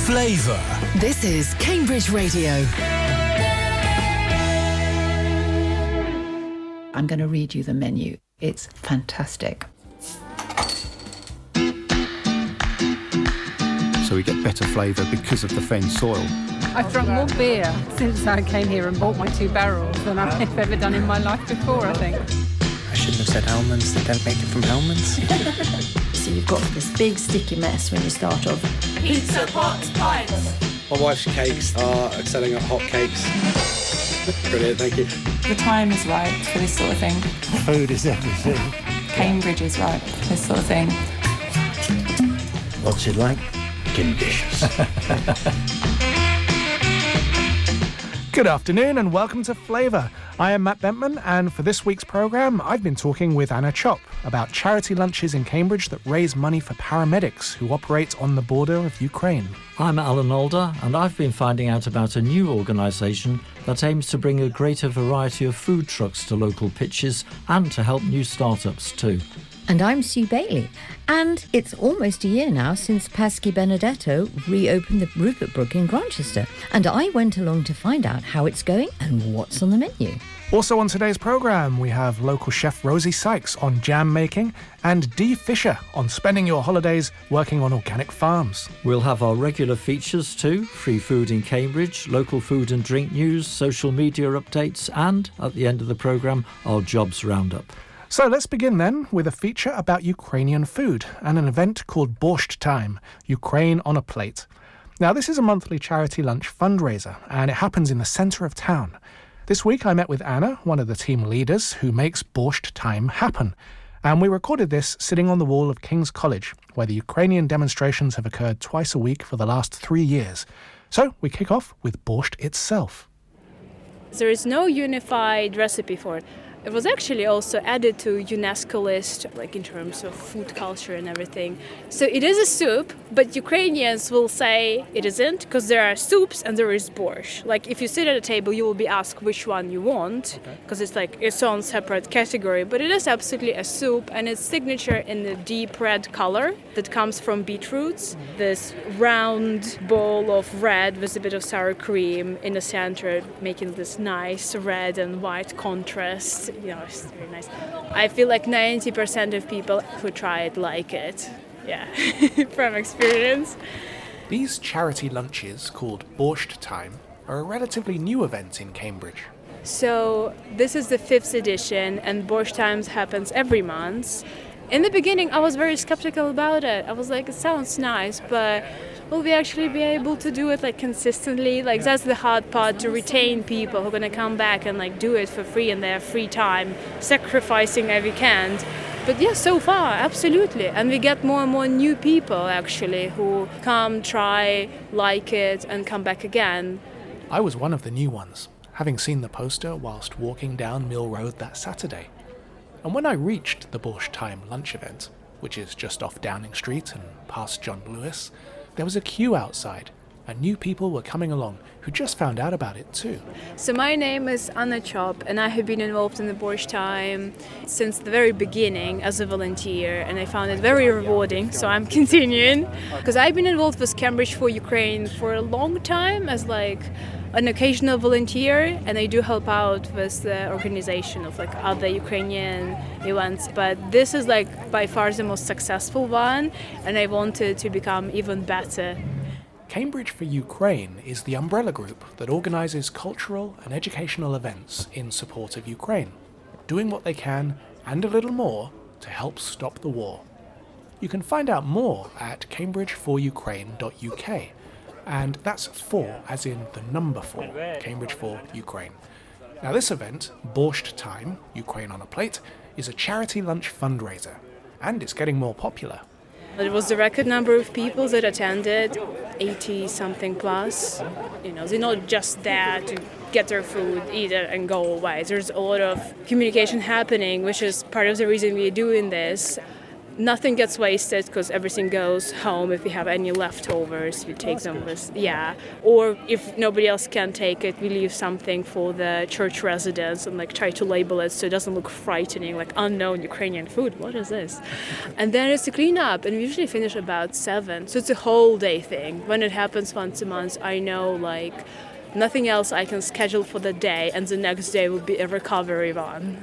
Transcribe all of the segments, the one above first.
Flavour. This is Cambridge Radio. I'm going to read you the menu. It's fantastic. So we get better flavour because of the fen soil. I've drunk more beer since I came here and bought my 2 barrels than I've ever done in my life before, I think. I shouldn't have said almonds. They don't make it from almonds. So you've got this big sticky mess when you start off. Pizza, pots, pints. My wife's cakes are excelling at hot cakes. Brilliant, thank you. The time is right for this sort of thing. Food is everything. Cambridge is right for this sort of thing. What's it like? Delicious. Good afternoon and welcome to Flavour. I am Matt Bentman, and for this week's programme I've been talking with Anna Chop about charity lunches in Cambridge that raise money for paramedics who operate on the border of Ukraine. I'm Alan Alder, and I've been finding out about a new organisation that aims to bring a greater variety of food trucks to local pitches and to help new startups too. And I'm Sue Bailey. And it's almost a year now since Pascky Benedetto reopened the Rupert Brooke in Grantchester. And I went along to find out how it's going and what's on the menu. Also on today's programme, we have local chef Rosie Sykes on jam making and Dee Fisher on spending your holidays working on organic farms. We'll have our regular features too, free food in Cambridge, local food and drink news, social media updates, and at the end of the programme, our jobs roundup. So let's begin then with a feature about Ukrainian food and an event called Borscht Time, Ukraine on a Plate. Now this is a monthly charity lunch fundraiser and it happens in the centre of town. This week I met with Anna, one of the team leaders who makes Borscht Time happen. And we recorded this sitting on the wall of King's College, where the Ukrainian demonstrations have occurred twice a week for the last 3 years. So we kick off with borscht itself. There is no unified recipe for it. It was actually also added to UNESCO list, like in terms of food culture and everything. So it is a soup, but Ukrainians will say it isn't, because there are soups and there is borscht. Like if you sit at a table, you will be asked which one you want, because it's like its own separate category. But it is absolutely a soup, and it's signature in the deep red color that comes from beetroots. This round bowl of red with a bit of sour cream in the center, making this nice red and white contrast. You know, it's very nice. I feel like 90% of people who try it like it. Yeah, from experience. These charity lunches, called Borscht Time, are a relatively new event in Cambridge. So this is the 5th edition, and Borscht Times happens every month. In the beginning, I was very skeptical about it. I was like, it sounds nice, but will we actually be able to do it like consistently? Like that's the hard part, to retain people who are going to come back and like do it for free in their free time, sacrificing every weekend. But yeah, so far, absolutely. And we get more and more new people actually who come, try, like it, and come back again. I was one of the new ones, having seen the poster whilst walking down Mill Road that Saturday. And when I reached the Borscht Time lunch event, which is just off Downing Street and past John Lewis, there was a queue outside, and new people were coming along who just found out about it too. So my name is Anna Chop, and I have been involved in the Borscht Time since the very beginning as a volunteer, and I found it very rewarding, so I'm continuing. Because I've been involved with Cambridge for Ukraine for a long time as like an occasional volunteer, and I do help out with the organization of like other Ukrainian events, but this is like by far the most successful one, and I wanted to become even better. Cambridge for Ukraine is the umbrella group that organises cultural and educational events in support of Ukraine, doing what they can and a little more to help stop the war. You can find out more at cambridgeforukraine.uk. And that's 4, as in the number 4, Cambridge for Ukraine. Now this event, Borscht Time, Ukraine on a Plate, is a charity lunch fundraiser, and it's getting more popular. It was the record number of people that attended, 80-something plus. You know, they're not just there to get their food, eat it, and go away. There's a lot of communication happening, which is part of the reason we're doing this. Nothing gets wasted because everything goes home. If we have any leftovers, we take them with, or if nobody else can take it, we leave something for the church residents and like try to label it so it doesn't look frightening, like unknown Ukrainian food. What is this? And then it's a cleanup, and we usually finish about 7. So it's a whole day thing. When it happens once a month, I know like nothing else I can schedule for the day, and the next day will be a recovery one.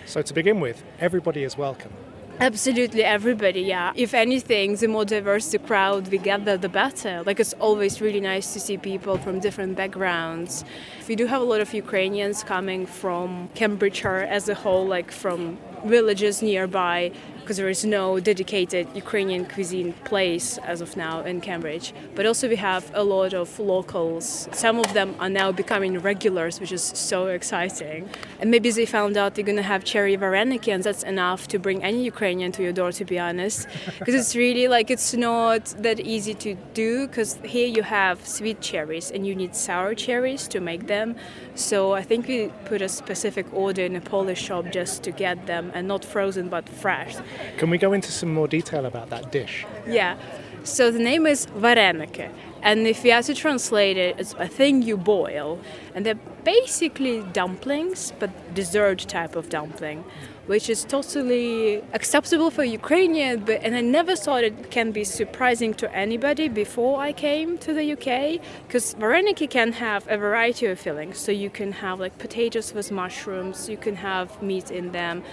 So to begin with, everybody is welcome. Absolutely everybody, yeah. If anything, the more diverse the crowd we gather, the better. Like, it's always really nice to see people from different backgrounds. We do have a lot of Ukrainians coming from Cambridgeshire as a whole, like from villages nearby, because there is no dedicated Ukrainian cuisine place as of now in Cambridge. But also we have a lot of locals. Some of them are now becoming regulars, which is so exciting. And maybe they found out they're going to have cherry vareniki, and that's enough to bring any Ukrainian to your door, to be honest. Because it's really like, it's not that easy to do, because here you have sweet cherries and you need sour cherries to make them. So I think we put a specific order in a Polish shop just to get them, and not frozen but fresh. Can we go into some more detail about that dish? Yeah. So the name is vareniki, and if we have to translate it, it's a thing you boil. And they're basically dumplings, but dessert type of dumpling, which is totally acceptable for Ukrainian, and I never thought it can be surprising to anybody before I came to the UK, because vareniki can have a variety of fillings. So you can have like potatoes with mushrooms, you can have meat in them,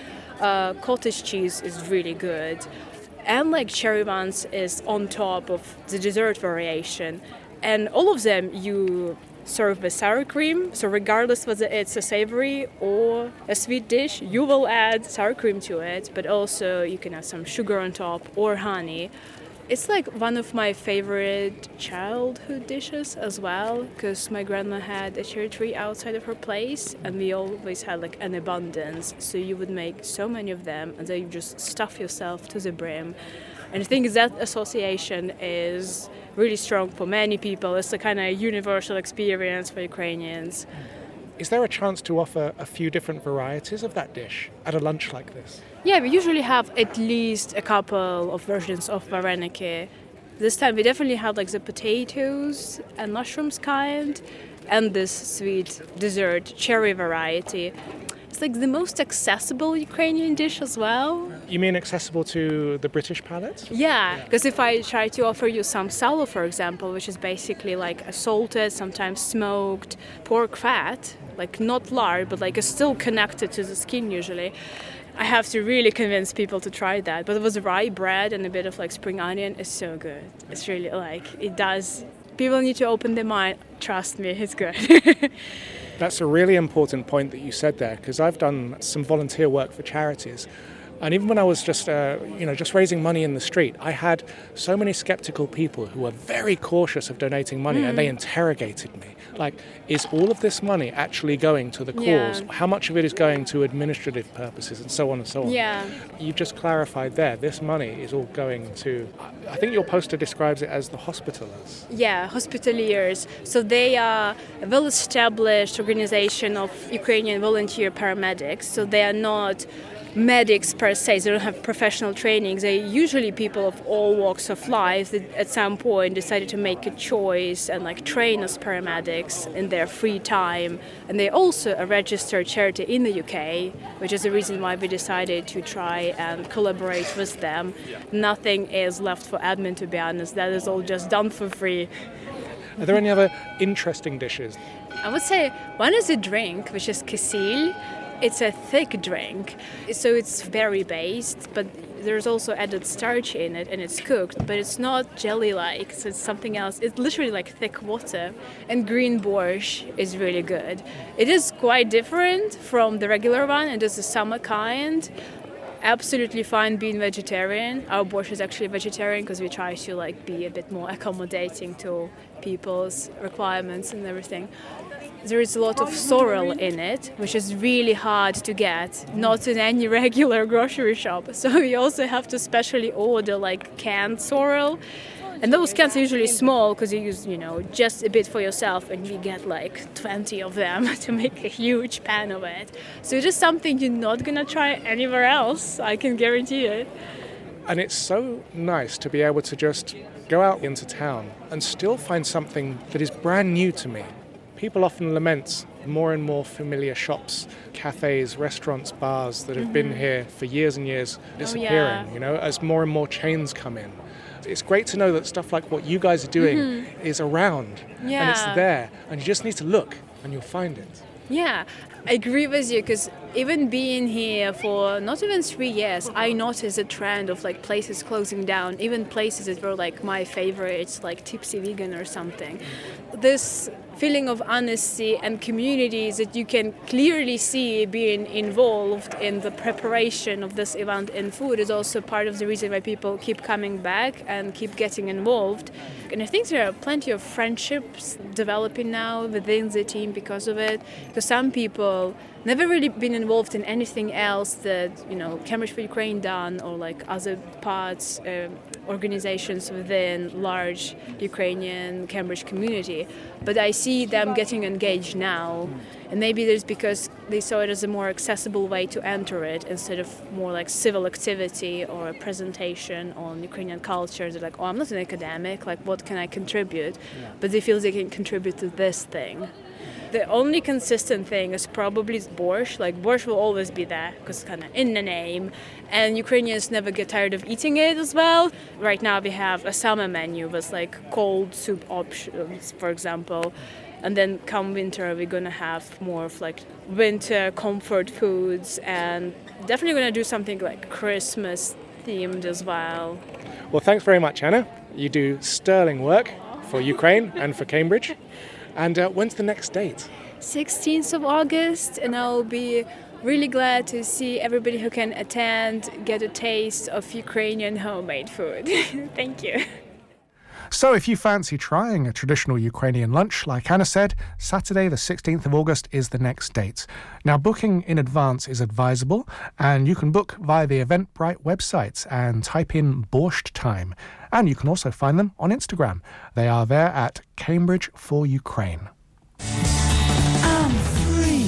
cottage cheese is really good. And like cherry buns is on top of the dessert variation. And all of them you serve with sour cream. So regardless whether it's a savory or a sweet dish, you will add sour cream to it. But also you can have some sugar on top or honey. It's like one of my favorite childhood dishes as well, because my grandma had a cherry tree outside of her place, and we always had like an abundance. So you would make so many of them, and then you just stuff yourself to the brim. And I think that association is really strong for many people. It's a kind of universal experience for Ukrainians. Is there a chance to offer a few different varieties of that dish at a lunch like this? Yeah, we usually have at least a couple of versions of vareniki. This time we definitely have like the potatoes and mushrooms kind, and this sweet dessert cherry variety. It's like the most accessible Ukrainian dish as well. You mean accessible to the British palate? Yeah, because if I try to offer you some salo, for example, which is basically like a salted, sometimes smoked pork fat, like not lard, but like it's still connected to the skin usually, I have to really convince people to try that. But it was rye bread and a bit of like spring onion. It's so good. It's really like, it does. People need to open their mind. Trust me, it's good. That's a really important point that you said there, because I've done some volunteer work for charities. And even when I was just raising money in the street, I had so many skeptical people who were very cautious of donating money, and they interrogated me. Like, is all of this money actually going to the cause? Yeah. How much of it is going to administrative purposes, and so on and so on? Yeah. You just clarified there, this money is all going to, I think your poster describes it as the hospitalers. Yeah, hospitaliers. So they are a well-established organization of Ukrainian volunteer paramedics. So they are not medics per se, they don't have professional training. They're usually people of all walks of life that at some point decided to make a choice and like train as paramedics in their free time. And they're also a registered charity in the UK, which is the reason why we decided to try and collaborate with them. Nothing is left for admin, to be honest. That is all just done for free. Are there any other interesting dishes? I would say one is a drink, which is kysil. It's a thick drink, so it's berry-based, but there's also added starch in it, and it's cooked, but it's not jelly-like, so it's something else. It's literally like thick water. And green borscht is really good. It is quite different from the regular one. It is a summer kind. Absolutely fine being vegetarian. Our borscht is actually vegetarian because we try to like be a bit more accommodating to people's requirements and everything. There is a lot of sorrel in it, which is really hard to get, not in any regular grocery shop. So we also have to specially order like canned sorrel. And those cans are usually small because you use, just a bit for yourself, and you get like 20 of them to make a huge pan of it. So it is something you're not going to try anywhere else, I can guarantee it. And it's so nice to be able to just go out into town and still find something that is brand new to me. People often lament more and more familiar shops, cafes, restaurants, bars that have been here for years and years disappearing, as more and more chains come in. It's great to know that stuff like what you guys are doing is around and it's there, and you just need to look and you'll find it. Yeah, I agree with you, because even being here for not even 3 years, I noticed a trend of like places closing down, even places that were like my favorites, like Tipsy Vegan or something. This feeling of honesty and communities that you can clearly see being involved in the preparation of this event in food is also part of the reason why people keep coming back and keep getting involved. And I think there are plenty of friendships developing now within the team because of it. Because some people never really been involved in anything else that, Cambridge for Ukraine done, or like other parts, organizations within large Ukrainian Cambridge community. But I see them getting engaged now. And maybe that's because they saw it as a more accessible way to enter it instead of more like civil activity or a presentation on Ukrainian culture. They're like, I'm not an academic, like what can I contribute? Yeah. But they feel they can contribute to this thing. The only consistent thing is probably borscht. Like borscht will always be there because it's kind of in the name. And Ukrainians never get tired of eating it as well. Right now we have a summer menu with like cold soup options, for example. And then come winter, we're going to have more of like winter comfort foods, and definitely going to do something like Christmas themed as well. Well, thanks very much, Anna. You do sterling work for Ukraine and for Cambridge. And when's the next date? 16th of August, and I'll be really glad to see everybody who can attend get a taste of Ukrainian homemade food. Thank you. So if you fancy trying a traditional Ukrainian lunch, like Anna said, Saturday the 16th of August is the next date. Now, booking in advance is advisable, and you can book via the Eventbrite website and type in borscht time. And you can also find them on Instagram. They are there at Cambridge for Ukraine. I'm free.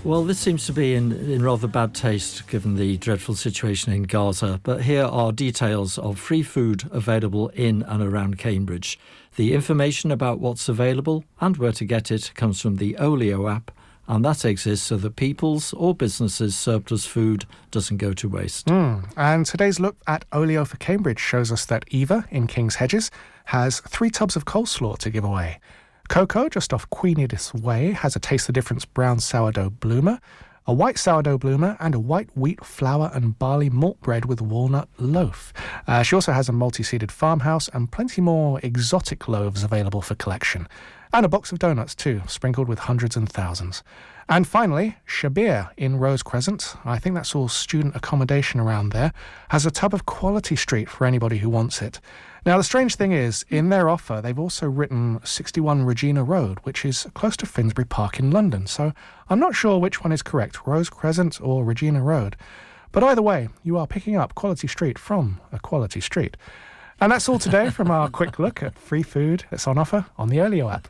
Well, this seems to be in rather bad taste given the dreadful situation in Gaza, but here are details of free food available in and around Cambridge. The information about what's available and where to get it comes from the Olio app, and that exists so that people's or businesses' surplus food doesn't go to waste. And today's look at Olio for Cambridge shows us that Eva in King's Hedges has 3 tubs of coleslaw to give away. Coco, just off Queen Edith's Way, has a Taste the Difference brown sourdough bloomer, a white sourdough bloomer, and a white wheat flour and barley malt bread with walnut loaf. She also has a multi-seeded farmhouse and plenty more exotic loaves available for collection. And a box of donuts too, sprinkled with hundreds and thousands. And finally, Shabir in Rose Crescent, I think that's all student accommodation around there, has a tub of Quality Street for anybody who wants it. Now, the strange thing is, in their offer, they've also written 61 Regina Road, which is close to Finsbury Park in London. So I'm not sure which one is correct, Rose Crescent or Regina Road. But either way, you are picking up Quality Street from a Quality Street. And that's all today from our quick look at free food that's on offer on the Olio app.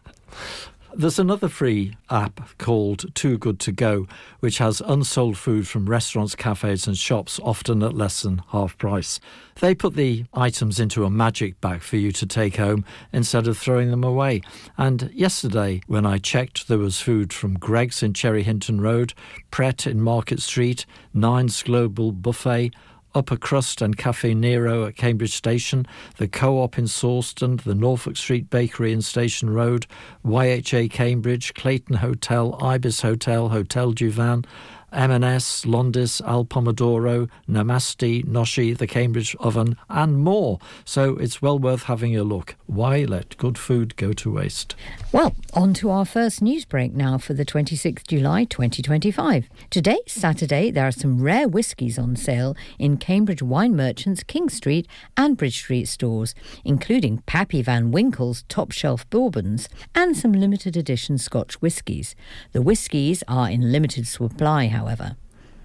There's another free app called Too Good To Go, which has unsold food from restaurants, cafes and shops, often at less than half price. They put the items into a magic bag for you to take home instead of throwing them away. And yesterday, when I checked, there was food from Greg's in Cherry Hinton Road, Pret in Market Street, Nine's Global Buffet, Upper Crust and Cafe Nero at Cambridge Station, the Co-op in Sawston, the Norfolk Street Bakery in Station Road, YHA Cambridge, Clayton Hotel, Ibis Hotel, Hotel Juvan, M&S, Londis, Al Pomodoro, Namasti, Noshi, the Cambridge Oven, and more. So it's well worth having a look. Why let good food go to waste? Well, on to our first news break now for the 26th July 2025. Today, Saturday, there are some rare whiskies on sale in Cambridge Wine Merchants, King Street and Bridge Street stores, including Pappy Van Winkle's top shelf bourbons and some limited edition Scotch whiskies. The whiskies are in limited supply, however.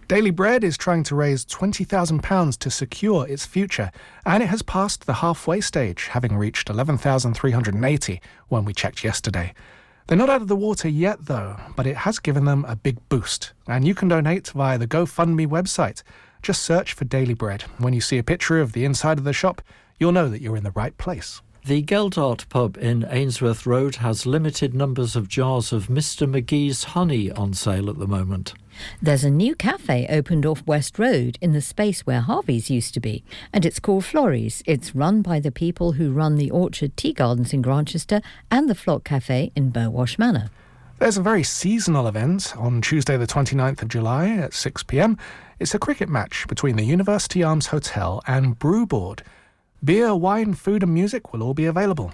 Daily Bread is trying to raise £20,000 to secure its future, and it has passed the halfway stage, having reached 11,380 when we checked yesterday. They're not out of the water yet, though, but it has given them a big boost, and you can donate via the GoFundMe website. Just search for Daily Bread. When you see a picture of the inside of the shop, you'll know that you're in the right place. The Geldart pub in Ainsworth Road has limited numbers of jars of Mr. McGee's honey on sale at the moment. There's a new cafe opened off West Road in the space where Harvey's used to be, and it's called Florries. It's run by the people who run the Orchard Tea Gardens in Grantchester and the Flock Cafe in Burwash Manor. There's a very seasonal event on Tuesday the 29th of July at 6 p.m. It's a cricket match between the University Arms Hotel and Brew Board. Beer, wine, food and music will all be available.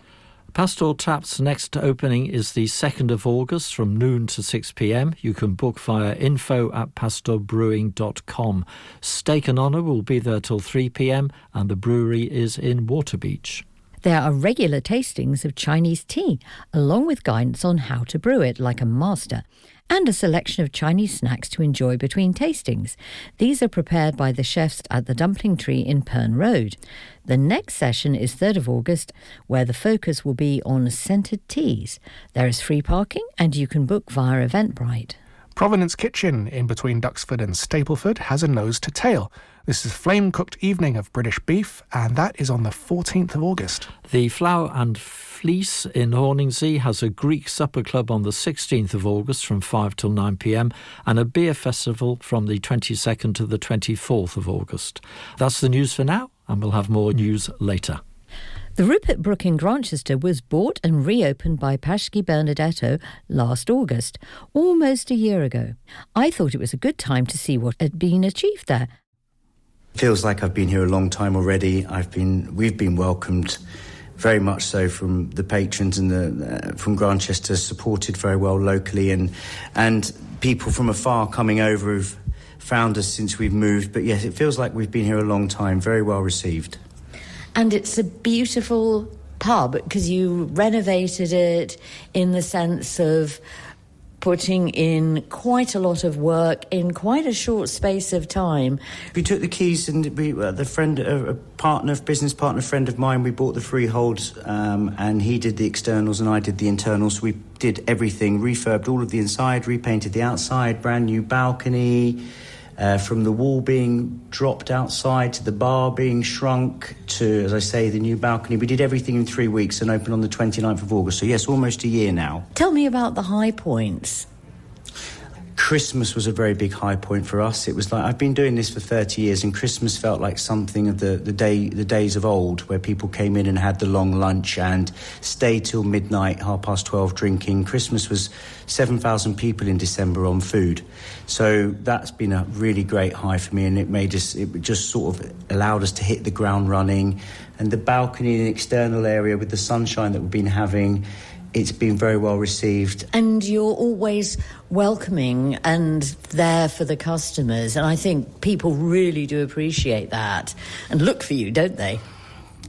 Pastoral Tap's next opening is the 2nd of August from noon to 6 p.m. You can book via info@pastorbrewing.com. Steak and Honour will be there till 3 p.m. and the brewery is in Waterbeach. There are regular tastings of Chinese tea, along with guidance on how to brew it like a master, and a selection of Chinese snacks to enjoy between tastings. These are prepared by the chefs at the Dumpling Tree in Pern Road. The next session is 3rd of August, where the focus will be on scented teas. There is free parking and you can book via Eventbrite. Provenance Kitchen in between Duxford and Stapleford has a nose to tail. This is flame-cooked evening of British beef, and that is on the 14th of August. The Flour and Fleece in Horningsea has a Greek supper club on the 16th of August from 5 till 9 p.m. and a beer festival from the 22nd to the 24th of August. That's the news for now, and we'll have more news later. The Rupert Brooke in Grantchester was bought and reopened by Pascky Benedetto last August, almost a year ago. I thought it was a good time to see what had been achieved there. Feels like I've been here a long time already. We've been welcomed very much so from the patrons and from Grantchester, supported very well locally, and people from afar coming over who've found us since we've moved. But yes, it feels like we've been here a long time, very well received. And it's a beautiful pub because you renovated it in the sense of putting in quite a lot of work in quite a short space of time. We took the keys and a business partner friend of mine, we bought the freehold and he did the externals and I did the internals. So we did everything, refurbed all of the inside, repainted the outside, brand new balcony, from the wall being dropped outside to the bar being shrunk to, as I say, the new balcony. We did everything in 3 weeks and opened on the 29th of August. So yes, almost a year now. Tell me about the high points. Christmas was a very big high point for us. It was like, I've been doing this for 30 years and Christmas felt like something of the days of old, where people came in and had the long lunch and stayed till midnight, 12:30 drinking. Christmas was 7,000 people in December on food. So that's been a really great high for me, and it just sort of allowed us to hit the ground running. And the balcony and external area with the sunshine that we've been having, it's been very well received. And you're always welcoming and there for the customers. And I think people really do appreciate that and look for you, don't they?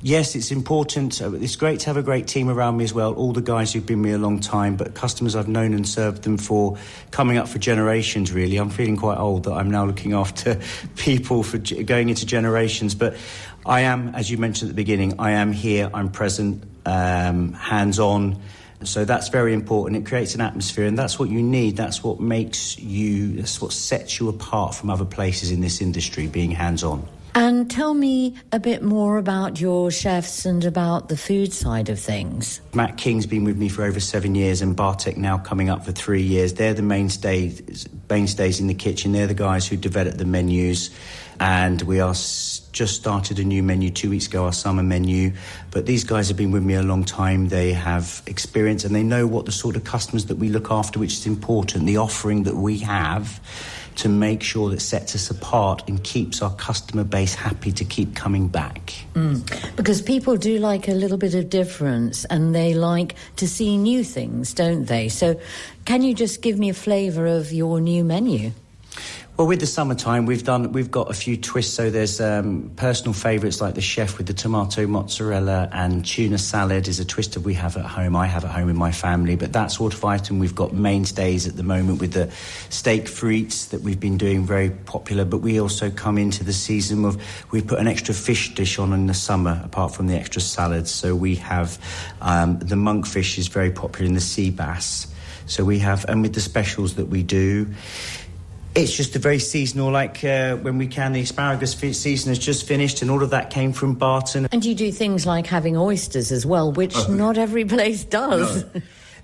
Yes, it's important. It's great to have a great team around me as well. All the guys who've been with me a long time, but customers I've known and served them for coming up for generations, really. I'm feeling quite old that I'm now looking after people for going into generations. But I am, as you mentioned at the beginning, I am here, I'm present, hands-on. So that's very important. It creates an atmosphere, and that's what you need. That's what sets you apart from other places in this industry, being hands-on. And tell me a bit more about your chefs and about the food side of things. Matt King's been with me for over 7 years, and Bartek now coming up for 3 years. They're the mainstays in the kitchen. They're the guys who develop the menus, and we are just started a new menu 2 weeks ago, our summer menu. But these guys have been with me a long time. They have experience and they know what the sort of customers that we look after, which is important, the offering that we have to make sure that sets us apart and keeps our customer base happy to keep coming back. Because people do like a little bit of difference and they like to see new things, don't they? So can you just give me a flavour of your new menu? Well, with the summertime, we've got a few twists. So there's personal favourites like the chef with the tomato mozzarella and tuna salad is a twist that we have at home. I have at home in my family, but that sort of item. We've got mainstays at the moment with the steak frites that we've been doing very popular. But we also come into the season of we put an extra fish dish on in the summer, apart from the extra salads. So we have the monkfish is very popular in the sea bass. So we have, and with the specials that we do. It's just a very seasonal, like when we can, the asparagus season has just finished and all of that came from Barton. And you do things like having oysters as well, which not every place does.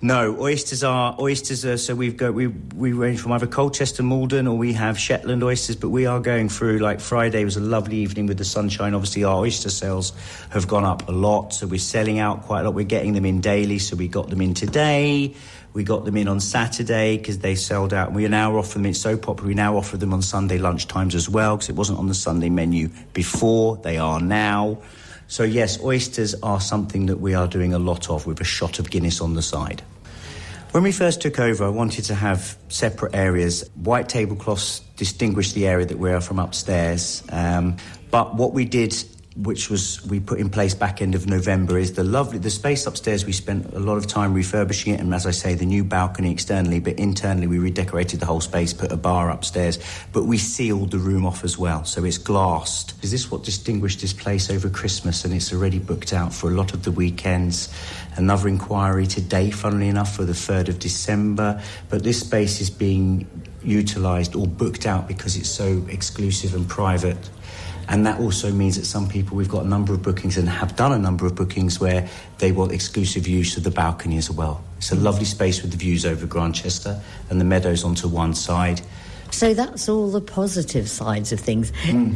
No, oysters are so we range from either Colchester, Malden, or we have Shetland oysters, but we are going through, like Friday was a lovely evening with the sunshine. Obviously our oyster sales have gone up a lot, so we're selling out quite a lot. We're getting them in daily, so we got them in today. We got them in on Saturday because they sold out. We now offer them, it's so popular, we now offer them on Sunday lunchtimes as well because it wasn't on the Sunday menu before, they are now. So yes, oysters are something that we are doing a lot of with a shot of Guinness on the side. When we first took over, I wanted to have separate areas. White tablecloths distinguish the area that we are from upstairs. But what we did, which was we put in place back end of November, is the space upstairs. We spent a lot of time refurbishing it, and as I say, the new balcony externally, but internally we redecorated the whole space, put a bar upstairs, but we sealed the room off as well, so it's glassed. Is this what distinguished this place over Christmas? And it's already booked out for a lot of the weekends. Another inquiry today, funnily enough, for the 3rd of December, but this space is being utilised or booked out because it's so exclusive and private. And that also means that some people, we've got a number of bookings and have done a number of bookings where they want exclusive use of the balcony as well. It's a lovely space with the views over Grantchester and the meadows onto one side. So that's all the positive sides of things.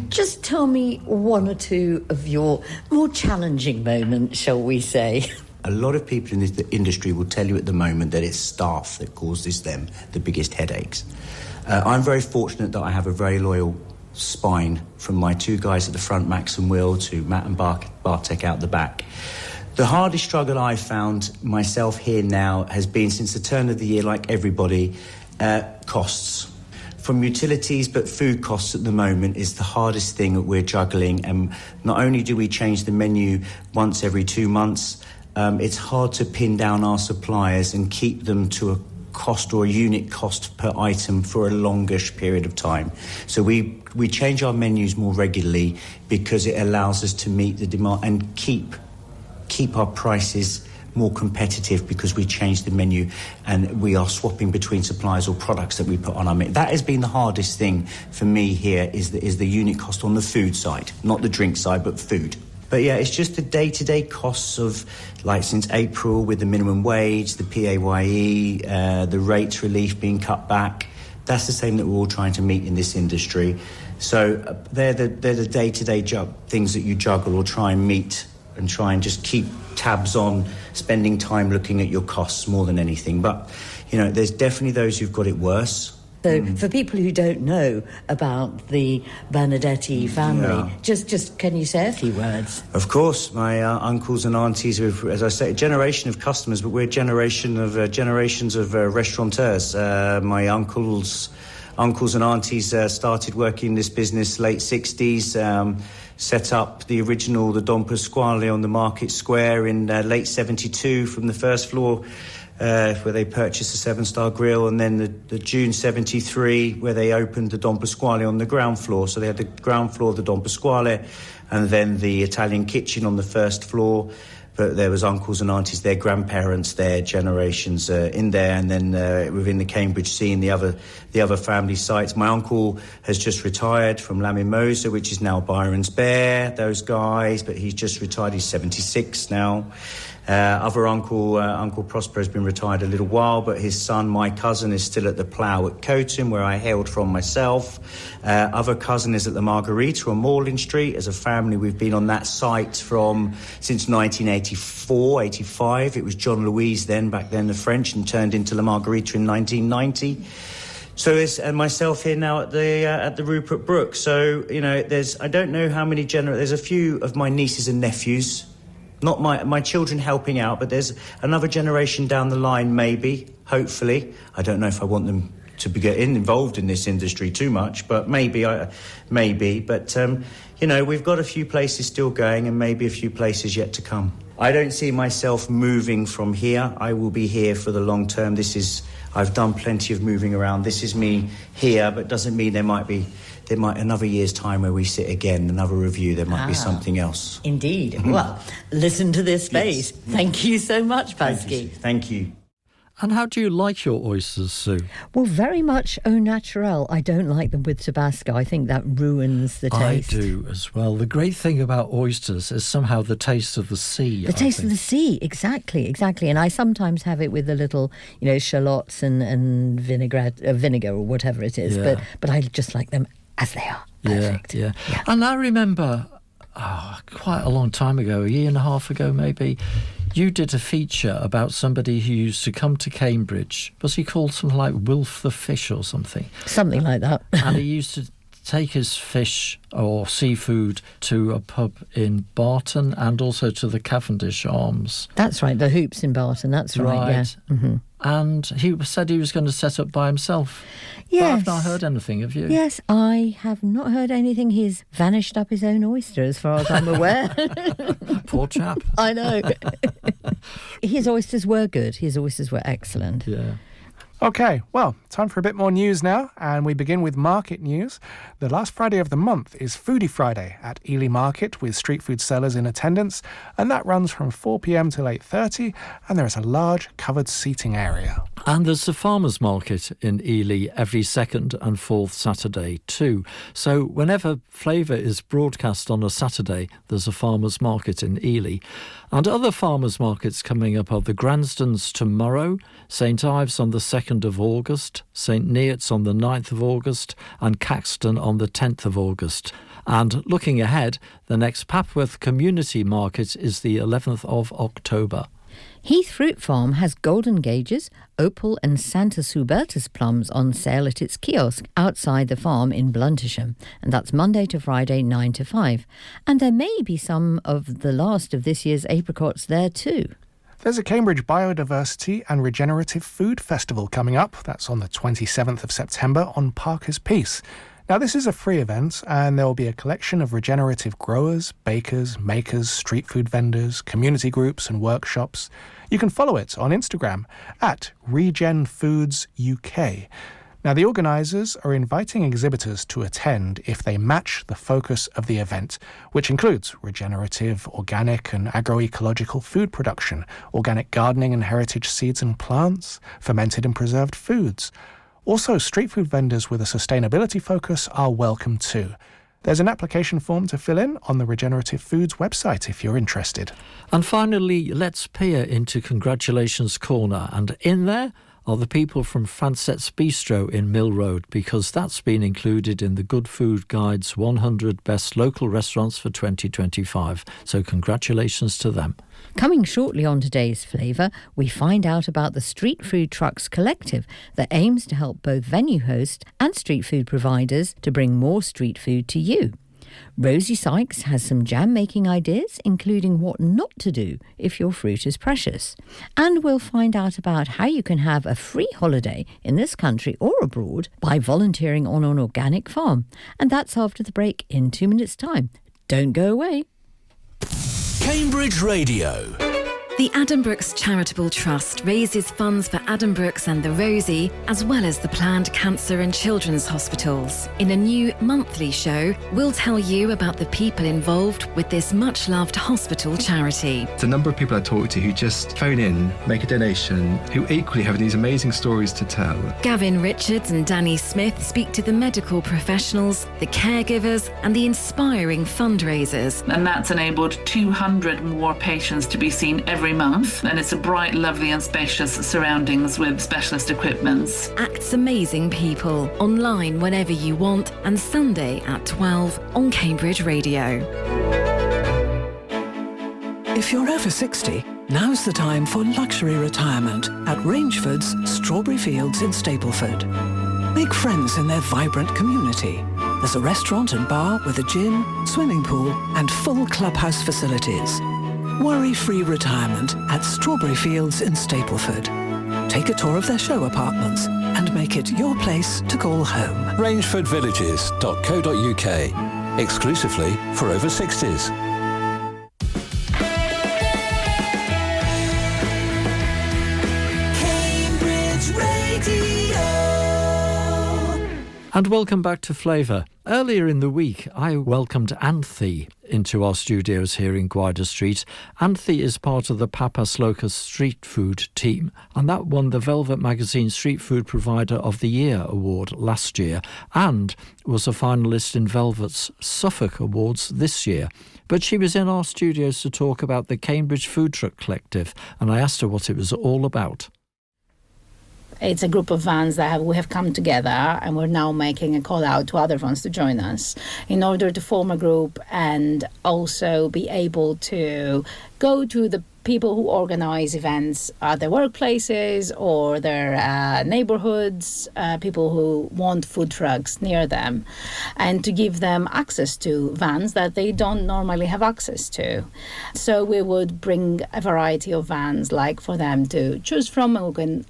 Just tell me one or two of your more challenging moments, shall we say. A lot of people in this industry will tell you at the moment that it's staff that causes them the biggest headaches. I'm very fortunate that I have a very loyal spine from my two guys at the front, Max and Will, to Matt and Bartek out the back. The hardest struggle I've found myself here now has been, since the turn of the year, like everybody, costs. From utilities, but food costs at the moment is the hardest thing that we're juggling. And not only do we change the menu once every 2 months, it's hard to pin down our suppliers and keep them to a cost or a unit cost per item for a longish period of time. So we change our menus more regularly because it allows us to meet the demand and keep our prices more competitive, because we change the menu and we are swapping between suppliers or products that we put on our menu. That has been the hardest thing for me here, is the unit cost on the food side, not the drink side, but food. But yeah, it's just the day-to-day costs of, like, since April with the minimum wage, the PAYE, the rates relief being cut back. That's the same that we're all trying to meet in this industry. So they're the day-to-day things that you juggle or try and meet, and try and just keep tabs on spending time looking at your costs more than anything. But, you know, there's definitely those who've got it worse. So for people who don't know about the Benedetti family, just can you say a few words? Of course, my uncles and aunties, as I say, a generation of customers, but we're a generation of generations of restaurateurs. My uncles and aunties started working in this business late 60s, set up the Don Pasquale on the Market Square in late 72 from the first floor, where they purchased a 7-star grill, and then the June 73 where they opened the Don Pasquale on the ground floor. So they had the ground floor of the Don Pasquale and then the Italian kitchen on the first floor. But there was uncles and aunties, their grandparents, their generations in there, and then within the Cambridge scene, the other family sites. My uncle has just retired from La Mimosa, which is now Byron's Bear, those guys, but he's just retired, he's 76 now. Other Uncle Prosper has been retired a little while, but his son, my cousin, is still at the Plough at Coton, where I hailed from myself. Other cousin is at the Margarita on Moreland Street. As a family, we've been on that site since 1984, 85. It was John Louise back then the French, and turned into La Margarita in 1990. So and myself here now at the Rupert Brooke. So, you know, I don't know how many there's a few of my nieces and nephews. Not my children helping out, but there's another generation down the line, maybe, hopefully. I don't know if I want them to get involved in this industry too much, but maybe. But, we've got a few places still going and maybe a few places yet to come. I don't see myself moving from here. I will be here for the long term. I've done plenty of moving around. This is me here, but doesn't mean there might another year's time where we sit again, another review, there might be something else. Indeed. Well, listen to this space. Yes. Thank you so much, Pascky. Thank you. And how do you like your oysters, Sue? Well, very much au naturel. I don't like them with Tabasco. I think that ruins the taste. I do as well. The great thing about oysters is somehow the taste of the sea. The taste of the sea, exactly. And I sometimes have it with a little, shallots and vinegar or whatever it is. Yeah. But I just like them as they are. Perfect. Yeah. And I remember quite a long time ago, a year and a half ago maybe, you did a feature about somebody who used to come to Cambridge. Was he called something like Wilf the Fish or something? Something like that. And he used to take his fish or seafood to a pub in Barton and also to the Cavendish Arms. That's right, the Hoops in Barton, that's right. Yeah. Mm-hmm. And he said he was going to set up by himself. Yes. But I've not heard anything, have you? Yes, I have not heard anything. He's vanished up his own oyster, as far as I'm aware. Poor chap. I know. His oysters were good. His oysters were excellent. Yeah. Okay, well, time for a bit more news now, and we begin with market news. The last Friday of the month is Foodie Friday at Ely Market with street food sellers in attendance, and that runs from 4 p.m. till 8:30, and there is a large covered seating area. And there's a farmers market in Ely every second and fourth Saturday too. So whenever Flavour is broadcast on a Saturday, there's a farmers market in Ely. And other farmers markets coming up are the Gransdens tomorrow, St Ives on the 2nd of August, St Neots on the 9th of August, and Caxton on the 10th of August. And looking ahead, the next Papworth Community Market is the 11th of October. Heath Fruit Farm has golden gauges, opal and Santa Subertus plums on sale at its kiosk outside the farm in Bluntisham, and that's Monday to Friday 9 to 5. And there may be some of the last of this year's apricots there too. There's a Cambridge Biodiversity and Regenerative Food Festival coming up. That's on the 27th of September on Parker's Piece. Now, this is a free event, and there will be a collection of regenerative growers, bakers, makers, street food vendors, community groups and workshops. You can follow it on Instagram at Regen Foods UK. Now, the organisers are inviting exhibitors to attend if they match the focus of the event, which includes regenerative, organic and agroecological food production, organic gardening and heritage seeds and plants, fermented and preserved foods. Also, street food vendors with a sustainability focus are welcome too. There's an application form to fill in on the Regenerative Foods website if you're interested. And finally, let's peer into Congratulations Corner. And in there are the people from Francettes Bistro in Mill Road, because that's been included in the Good Food Guide's 100 Best Local Restaurants for 2025. So congratulations to them. Coming shortly on today's Flavour, we find out about the Street Food Trucks Collective that aims to help both venue hosts and street food providers to bring more street food to you. Rosie Sykes has some jam-making ideas, including what not to do if your fruit is precious. And we'll find out about how you can have a free holiday in this country or abroad by volunteering on an organic farm. And that's after the break in 2 minutes' time. Don't go away. Cambridge Radio. The Adam Brooks Charitable Trust raises funds for Adam Brooks and the Rosie, as well as the planned cancer and children's hospitals. In a new monthly show, we'll tell you about the people involved with this much-loved hospital charity. It's a number of people I talk to who just phone in, make a donation, who equally have these amazing stories to tell. Gavin Richards and Danny Smith speak to the medical professionals, the caregivers, and the inspiring fundraisers. And that's enabled 200 more patients to be seen every month, and it's a bright, lovely and spacious surroundings with specialist equipments. Acts Amazing People, online whenever you want, and Sunday at 12 on Cambridge Radio. If you're over 60, now's the time for luxury retirement at Rangeford's Strawberry Fields in Stapleford. Make friends in their vibrant community. There's a restaurant and bar with a gym, swimming pool and full clubhouse facilities. Worry-free retirement at Strawberry Fields in Stapleford. take a tour of their show apartments and make it your place to call home. RangefordVillages.co.uk. Exclusively for over 60s. Cambridge Radio. And welcome back to Flavour. Earlier in the week, I welcomed Anthe into our studios here in Gwydir Street. Anthe is part of the Papas Locus Street Food team, and that won the Velvet Magazine Street Food Provider of the Year award last year, and was a finalist in Velvet's Suffolk Awards this year. But she was in our studios to talk about the Cambridge Food Truck Collective, and I asked her what it was all about. It's a group of vans that we have come together, and we're now making a call out to other vans to join us in order to form a group and also be able to go to the people who organise events at their workplaces or their neighbourhoods, people who want food trucks near them, and to give them access to vans that they don't normally have access to. So we would bring a variety of vans like for them to choose from, and we can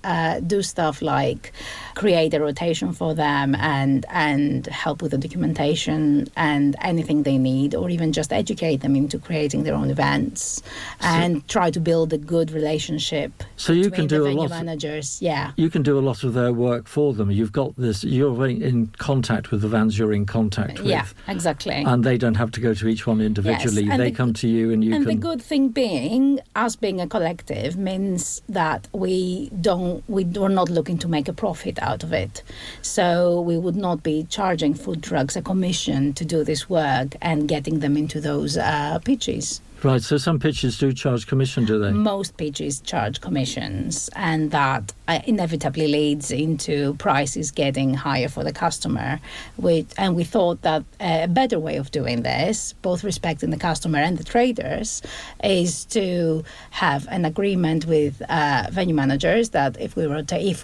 do stuff like create a rotation for them and help with the documentation and anything they need, or even just educate them into creating their own events and try to build a good relationship. So you can do the a venue lot. Managers, yeah. You can do a lot of their work for them. You've got this. You're in contact with the vans you're in contact with. Yeah, exactly. And they don't have to go to each one individually. Yes, they come to you, and you and can. And the good thing being, us being a collective, means that we're not looking to make a profit out of it. So we would not be charging food trucks a commission to do this work and getting them into those pitches. Right, so some pitches do charge commission, do they? Most pitches charge commissions, and that inevitably leads into prices getting higher for the customer. And we thought that a better way of doing this, both respecting the customer and the traders, is to have an agreement with venue managers that if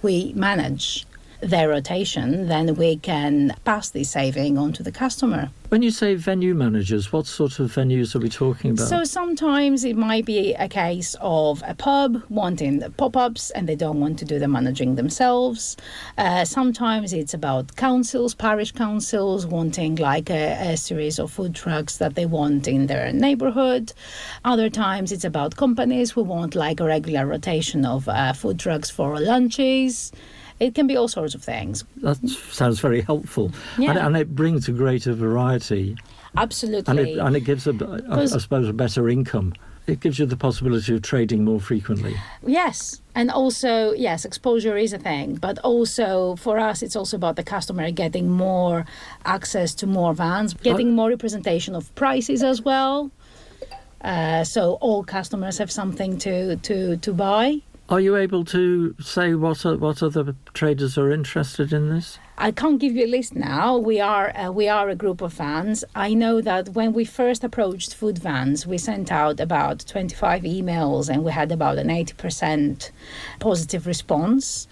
we manage their rotation, then we can pass the saving on to the customer. When you say venue managers, what sort of venues are we talking about? So sometimes it might be a case of a pub wanting the pop-ups and they don't want to do the managing themselves. Sometimes it's about councils, parish councils, wanting like a series of food trucks that they want in their neighbourhood. Other times it's about companies who want like a regular rotation of food trucks for lunches. It can be all sorts of things. That sounds very helpful. Yeah. And it brings a greater variety. Absolutely. And it gives, I suppose, a better income. It gives you the possibility of trading more frequently. Yes. And also, yes, exposure is a thing. But also, for us, it's also about the customer getting more access to more vans, getting more representation of prices as well. So all customers have something to buy. Are you able to say what other traders are interested in this? I can't give you a list now. We are a group of vans. I know that when we first approached food vans, we sent out about 25 emails and we had about an 80% positive response.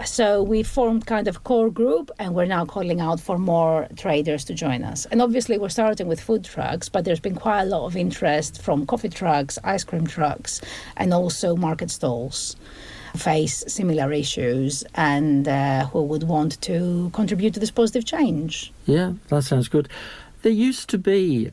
So we formed kind of core group, and we're now calling out for more traders to join us. And obviously we're starting with food trucks, but there's been quite a lot of interest from coffee trucks, ice cream trucks, and also market stalls face similar issues and who would want to contribute to this positive change. Yeah, that sounds good. There used to be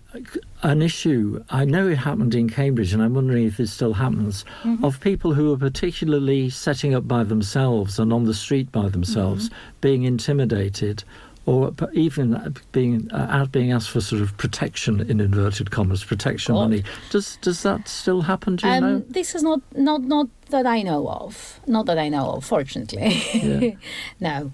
an issue, I know it happened in Cambridge, and I'm wondering if it still happens, of people who are particularly setting up by themselves and on the street by themselves, being intimidated, or even being asked for sort of protection, in inverted commas, protection money. Does that still happen, do you know? This is not that I know of. Not that I know of, fortunately. Yeah. No.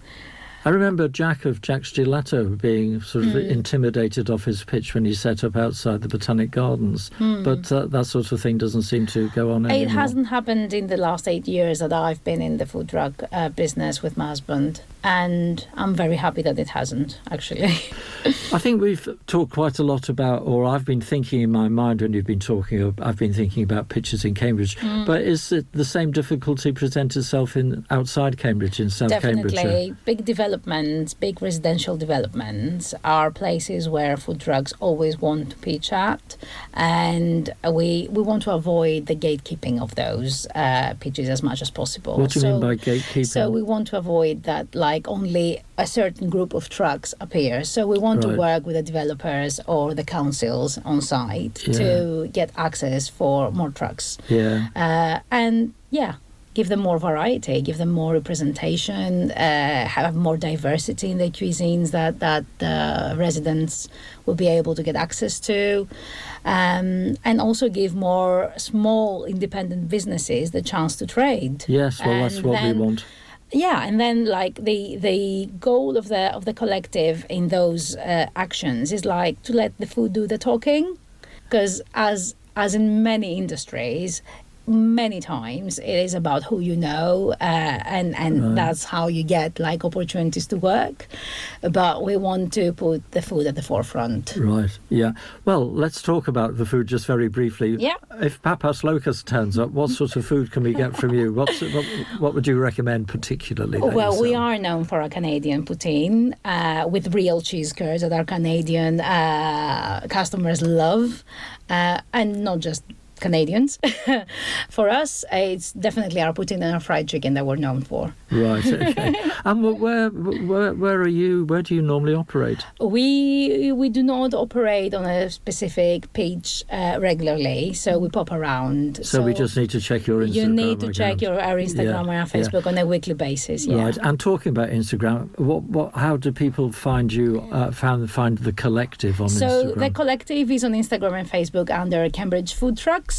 I remember Jack's Gelato being sort of intimidated off his pitch when he set up outside the Botanic Gardens. But that sort of thing doesn't seem to go on anymore. It hasn't happened in the last 8 years that I've been in the food truck business with my husband. And I'm very happy that it hasn't, actually. I think we've talked quite a lot about, or I've been thinking in my mind when you've been talking, I've been thinking about pictures in Cambridge. But is it the same difficulty present itself outside Cambridge, in South Cambridge? Definitely. Big developments, big residential developments are places where food trucks always want to pitch at. And we want to avoid the gatekeeping of those pitches as much as possible. What do you mean by gatekeeping? So we want to avoid that, like, only a certain group of trucks appear. So we want to work with the developers or the councils on site to get access for more trucks. Give them more variety, give them more representation, have more diversity in the cuisines that the residents will be able to get access to, and also give more small independent businesses the chance to trade. Yes, well, that's what we want. Yeah, and then like the goal of the collective in those actions is like to let the food do the talking, because as in many industries, many times it is about who you know, and that's how you get like opportunities to work. But we want to put the food at the forefront. Right. Yeah. Well, let's talk about the food just very briefly. Yeah. If Papas Locas turns up, what sort of food can we get from you? What would you recommend particularly? Well, we are known for our Canadian poutine with real cheese curds that our Canadian customers love, and not just Canadians. For us, it's definitely our poutine and our fried chicken that we're known for. Right, okay. And where are you? Where do you normally operate? We do not operate on a specific page regularly, so we pop around. So we just need to check your Instagram. You need to check our Instagram or our Facebook on a weekly basis. Yeah. Right. And talking about Instagram, how do people find you? Find the collective on Instagram? So the collective is on Instagram and Facebook under Cambridge Food Trucks.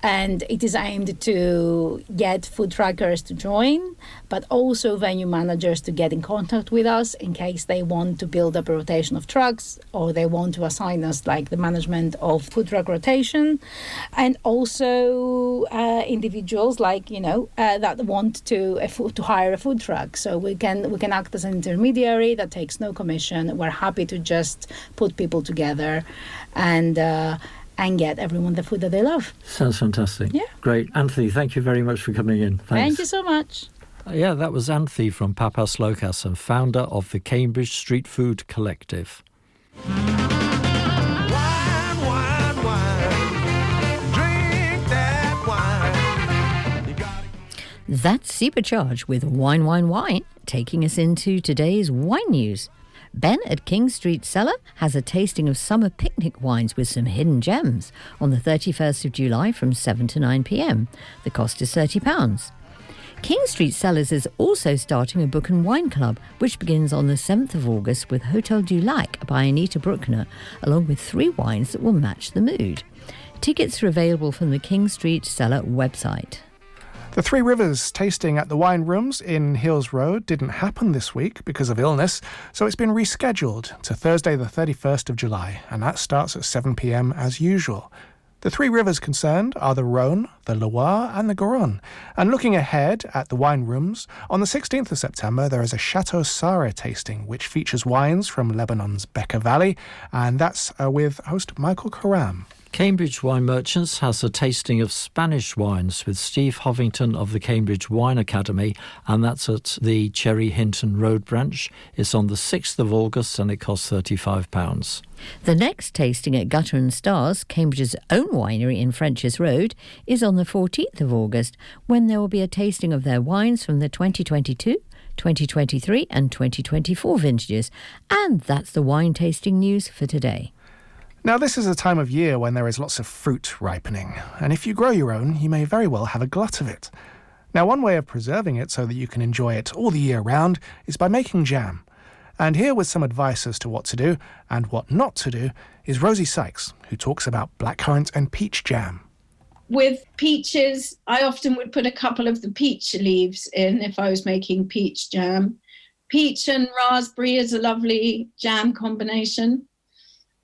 And it is aimed to get food truckers to join, but also venue managers to get in contact with us in case they want to build up a rotation of trucks or they want to assign us like the management of food truck rotation, and also individuals like that want to hire a food truck. So we can act as an intermediary that takes no commission. We're happy to just put people together and get everyone the food that they love. Sounds fantastic. Yeah. Great. Anthony, thank you very much for coming in. Thanks. Thank you so much. Yeah, that was Anthony from Papas Locas and founder of the Cambridge Street Food Collective. That's Supercharged with Wine, Wine, Wine, taking us into today's wine news. Ben at King Street Cellar has a tasting of summer picnic wines with some hidden gems on the 31st of July from 7 to 9 p.m. The cost is £30. King Street Cellars is also starting a book and wine club, which begins on the 7th of August with Hotel du Lac by Anita Bruckner, along with 3 wines that will match the mood. Tickets are available from the King Street Cellar website. The Three Rivers tasting at the Wine Rooms in Hills Road didn't happen this week because of illness, so it's been rescheduled to Thursday the 31st of July, and that starts at 7 p.m. as usual. The 3 rivers concerned are the Rhône, the Loire and the Garonne. And looking ahead at the Wine Rooms, on the 16th of September there is a Chateau Sarre tasting, which features wines from Lebanon's Bekaa Valley, and that's with host Michael Karam. Cambridge Wine Merchants has a tasting of Spanish wines with Steve Hovington of the Cambridge Wine Academy, and that's at the Cherry Hinton Road branch. It's on the 6th of August and it costs £35. The next tasting at Gutter and Stars, Cambridge's own winery in French's Road, is on the 14th of August, when there will be a tasting of their wines from the 2022, 2023 and 2024 vintages. And that's the wine tasting news for today. Now, this is a time of year when there is lots of fruit ripening, and if you grow your own, you may very well have a glut of it. Now, one way of preserving it so that you can enjoy it all the year round is by making jam. And here with some advice as to what to do and what not to do is Rosie Sykes, who talks about blackcurrant and peach jam. With peaches, I often would put a couple of the peach leaves in if I was making peach jam. Peach and raspberry is a lovely jam combination.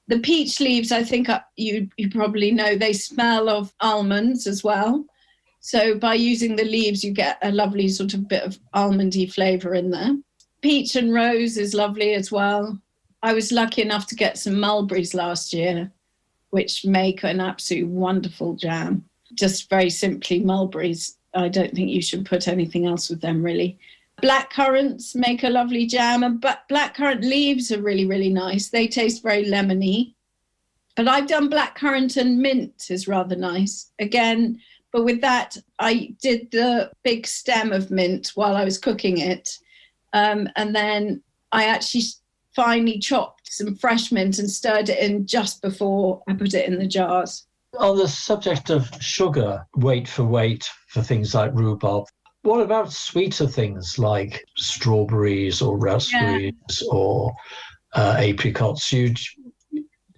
The peach leaves, I think you probably know, they smell of almonds as well. So by using the leaves, you get a lovely sort of bit of almondy flavour in there. Peach and rose is lovely as well. I was lucky enough to get some mulberries last year, which make an absolutely wonderful jam. Just very simply mulberries. I don't think you should put anything else with them, really. Black currants make a lovely jam, but black currant leaves are really, really nice. They taste very lemony. But I've done black currant and mint is rather nice. Again, but with that, I did the big stem of mint while I was cooking it. And then I actually finely chopped some fresh mint and stirred it in just before I put it in the jars. On the subject of sugar, weight for things like rhubarb, what about sweeter things like strawberries or raspberries or apricots? You'd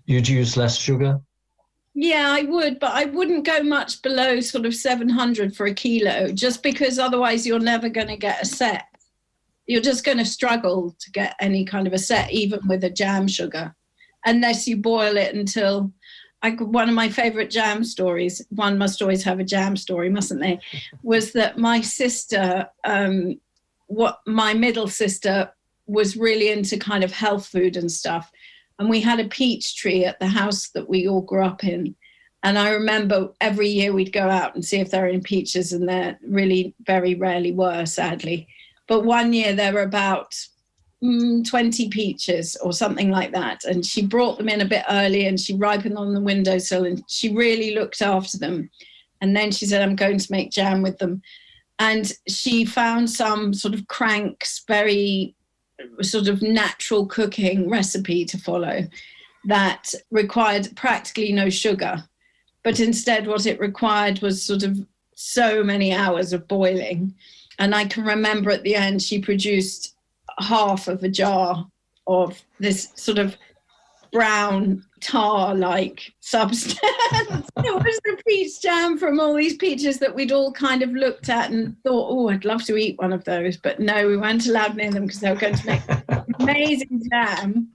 use less sugar? Yeah, I would, but I wouldn't go much below sort of 700 for a kilo, just because otherwise you're never going to get a set. You're just going to struggle to get any kind of a set, even with a jam sugar, unless you boil it until... one of my favourite jam stories, one must always have a jam story, mustn't they, was that my sister, my middle sister, was really into kind of health food and stuff. And we had a peach tree at the house that we all grew up in. And I remember every year we'd go out and see if there were any peaches, and there really very rarely were, sadly. But one year there were about 20 peaches or something like that. And she brought them in a bit early and she ripened on the windowsill and she really looked after them. And then she said, I'm going to make jam with them. And she found some sort of Crank's very sort of natural cooking recipe to follow that required practically no sugar. But instead what it required was sort of so many hours of boiling. And I can remember at the end she produced half of a jar of this sort of brown tar-like substance. It was the peach jam from all these peaches that we'd all kind of looked at and thought, oh, I'd love to eat one of those. But no, we weren't allowed near them because they were going to make amazing jam,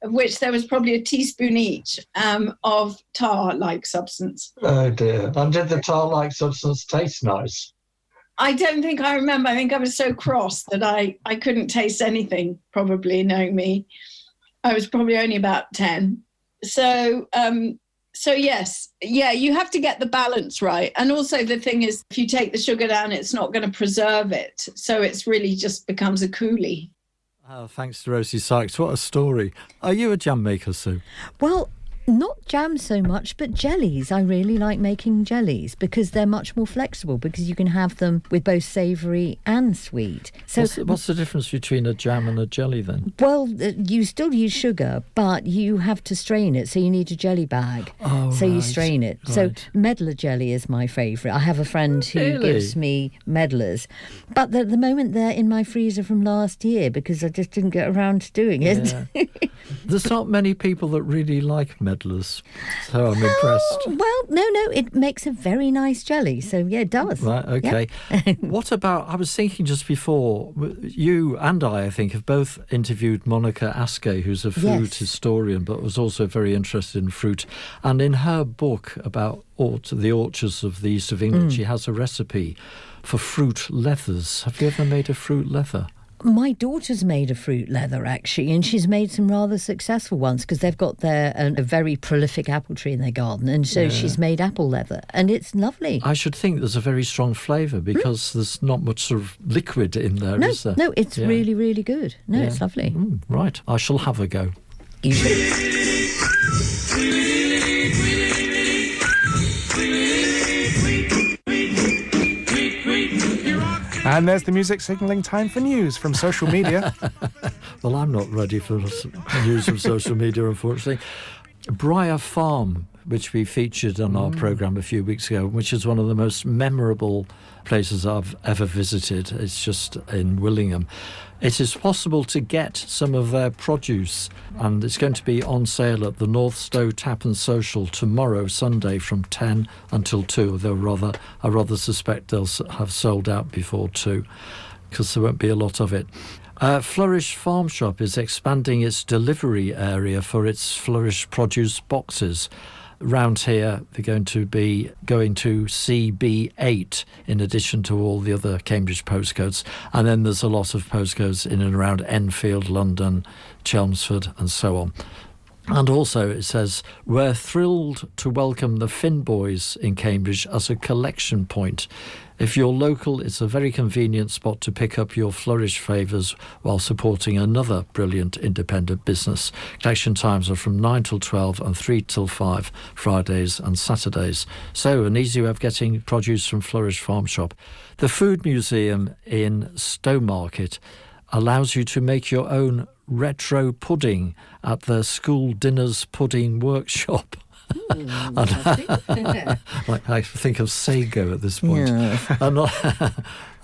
of which there was probably a teaspoon each of tar-like substance. Oh dear. And did the tar-like substance taste nice? I don't think I remember. I think I was so cross that I couldn't taste anything, probably, knowing me. I was probably only about 10. So yes, you have to get the balance right. And also the thing is, if you take the sugar down, it's not going to preserve it. So it's really just becomes a coulis. Oh, thanks to Rosie Sykes. What a story. Are you a jam maker, Sue? Well, not jam so much, but jellies. I really like making jellies because they're much more flexible, because you can have them with both savoury and sweet. So what's the difference between a jam and a jelly then? Well, you still use sugar, but you have to strain it, so you need a jelly bag. Oh, so right, you strain it. Right. So medlar jelly is my favourite. I have a friend who gives me medlars, but at the moment they're in my freezer from last year because I just didn't get around to doing it. Yeah. There's not many people that really like medlars, so I'm impressed. Well, no, it makes a very nice jelly, so yeah, it does. Right, okay. Yeah. What about, I was thinking just before, you and I think, have both interviewed Monica Askey, who's a food historian, but was also very interested in fruit. And in her book about the orchards of the east of England, she has a recipe for fruit leathers. Have you ever made a fruit leather? My daughter's made a fruit leather, actually, and she's made some rather successful ones because they've got a very prolific apple tree in their garden, and so she's made apple leather, and it's lovely. I should think there's a very strong flavour because there's not much sort of liquid in there, is there? No, it's really, really good. No, it's lovely. Right, I shall have a go. You should. And there's the music signalling time for news from social media. Well, I'm not ready for news from social media, unfortunately. Briar Farm, which we featured on our programme a few weeks ago, which is one of the most memorable places I've ever visited. It's just in Willingham. It is possible to get some of their produce, and it's going to be on sale at the North Stowe Tap and Social tomorrow, Sunday, from 10 until 2. I rather suspect they'll have sold out before 2, because there won't be a lot of it. Flourish Farm Shop is expanding its delivery area for its Flourish produce boxes. Round here, they're going to be going to CB8 in addition to all the other Cambridge postcodes. And then there's a lot of postcodes in and around Enfield, London, Chelmsford and so on. And also it says, we're thrilled to welcome the Finn Boys in Cambridge as a collection point. If you're local, it's a very convenient spot to pick up your Flourish flavours while supporting another brilliant independent business. Collection times are from 9 till 12 and 3 till 5, Fridays and Saturdays. So an easy way of getting produce from Flourish Farm Shop. The Food Museum in Stowmarket allows you to make your own retro pudding at the School Dinners Pudding Workshop. Like I think of Sago at this point. Yeah.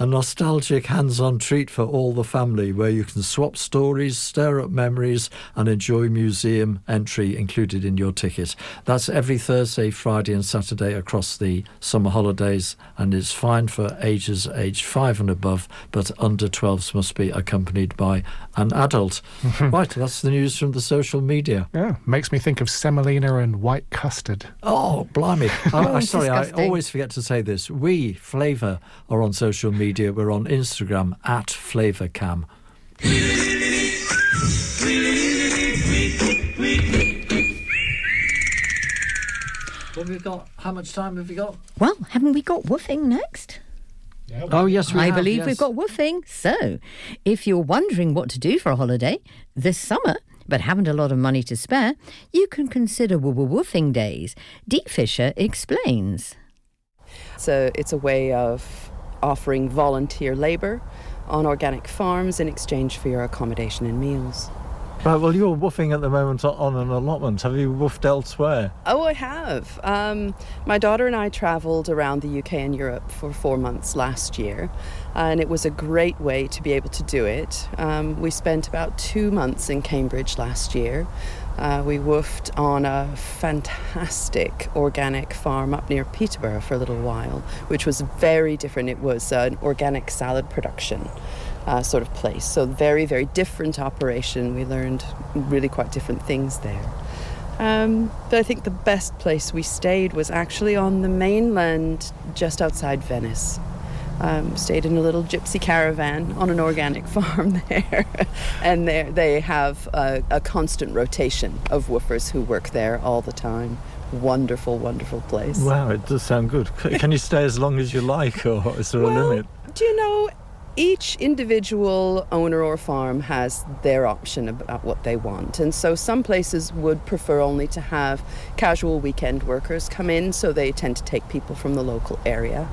A nostalgic hands-on treat for all the family where you can swap stories, stir up memories and enjoy museum entry included in your ticket. That's every Thursday, Friday and Saturday across the summer holidays, and it's fine for ages aged 5 and above, but under 12s must be accompanied by an adult. Right, that's the news from the social media. Yeah, makes me think of semolina and white custard. Oh, blimey. Sorry, I always forget to say this. We, Flavour, are on social media. We're on Instagram at FlavorCam. What have we got? How much time have we got? Well, haven't we got woofing next? Yeah, oh, yes, we have. I believe yes. we've got woofing. So, if you're wondering what to do for a holiday this summer, but haven't a lot of money to spare, you can consider woofing days. Dee Fisher explains. So it's a way of offering volunteer labour on organic farms in exchange for your accommodation and meals. Right, well, you're woofing at the moment on an allotment. Have you woofed elsewhere? Oh, I have. My daughter and I travelled around the UK and Europe for 4 months last year, and it was a great way to be able to do it. We spent about 2 months in Cambridge last year. We woofed on a fantastic organic farm up near Peterborough for a little while, which was very different. It was an organic salad production sort of place. So very, very different operation. We learned really quite different things there. But I think the best place we stayed was actually on the mainland just outside Venice. Stayed in a little gypsy caravan on an organic farm there. And they have a constant rotation of woofers who work there all the time. Wonderful, wonderful place. Wow, it does sound good. Can you stay as long as you like, or is there a limit? Do you know, each individual owner or farm has their option about what they want. And so some places would prefer only to have casual weekend workers come in, so they tend to take people from the local area.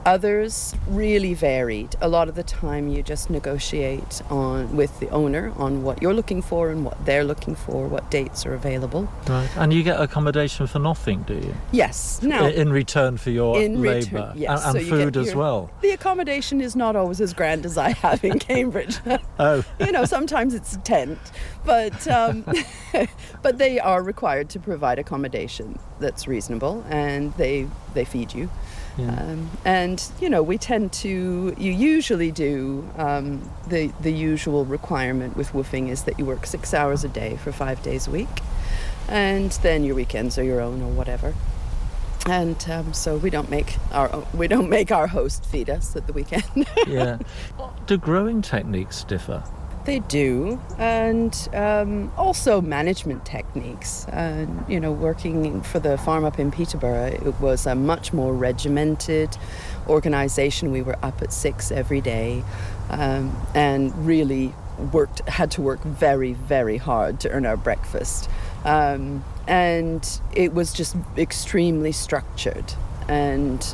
Others really varied. A lot of the time you just negotiate with the owner on what you're looking for and what they're looking for, what dates are available. Right. And you get accommodation for nothing, do you? Yes. Now, in return for your labour. Yes. And so food as well. The accommodation is not always as grand as I have in Cambridge. Oh. You know, sometimes it's a tent, but but they are required to provide accommodation that's reasonable, and they feed you. Yeah. And, you know, you usually do, the usual requirement with woofing is that you work 6 hours a day for 5 days a week, and then your weekends are your own or whatever. And so we don't make our host feed us at the weekend. Yeah. Do growing techniques differ? They do, and also management techniques. You know, working for the farm up in Peterborough, it was a much more regimented organisation. We were up at 6 every day, and really had to work very, very hard to earn our breakfast. And it was just extremely structured. And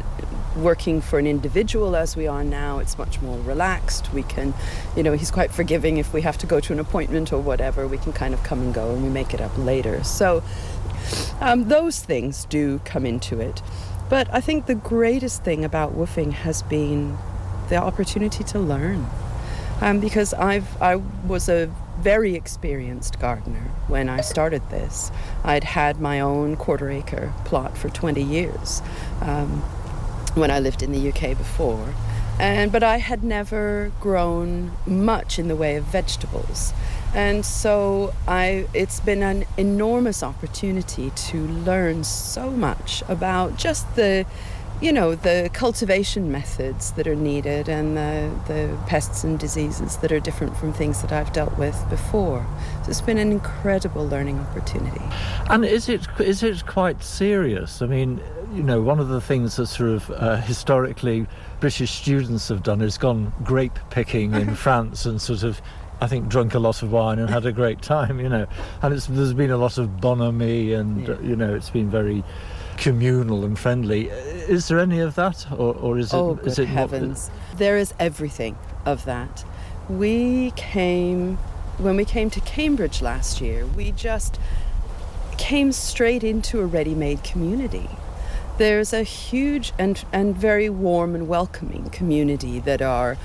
working for an individual as we are now, it's much more relaxed. We can, you know, he's quite forgiving if we have to go to an appointment or whatever. We can kind of come and go, and we make it up later. So those things do come into it. But I think the greatest thing about woofing has been the opportunity to learn. Because I was a very experienced gardener when I started this. I'd had my own 1/4 acre plot for 20 years when I lived in the UK before. But I had never grown much in the way of vegetables. And so it's been an enormous opportunity to learn so much about just the cultivation methods that are needed and the pests and diseases that are different from things that I've dealt with before. So it's been an incredible learning opportunity. And is it quite serious? I mean, one of the things that sort of historically British students have done is gone grape picking in France and sort of, I think, drunk a lot of wine and had a great time, and there's been a lot of bonhomie and, it's been very communal and friendly. Is there any of that, or is it? Oh, good heavens! There is everything of that. When we came to Cambridge last year, we just came straight into a ready-made community. There's a huge and very warm and welcoming community that are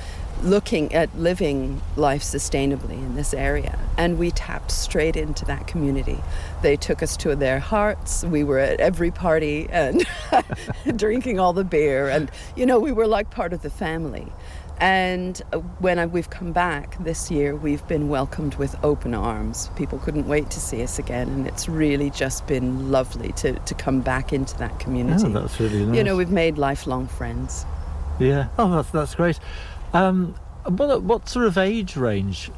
looking at living life sustainably in this area, and we tapped straight into that community. They took us to their hearts. We were at every party and drinking all the beer, and we were like part of the family. And when we've come back this year, we've been welcomed with open arms. People couldn't wait to see us again, and it's really just been lovely to come back into that community. Oh, that's really nice. We've made lifelong friends. Yeah. Oh, that's great. What sort of age range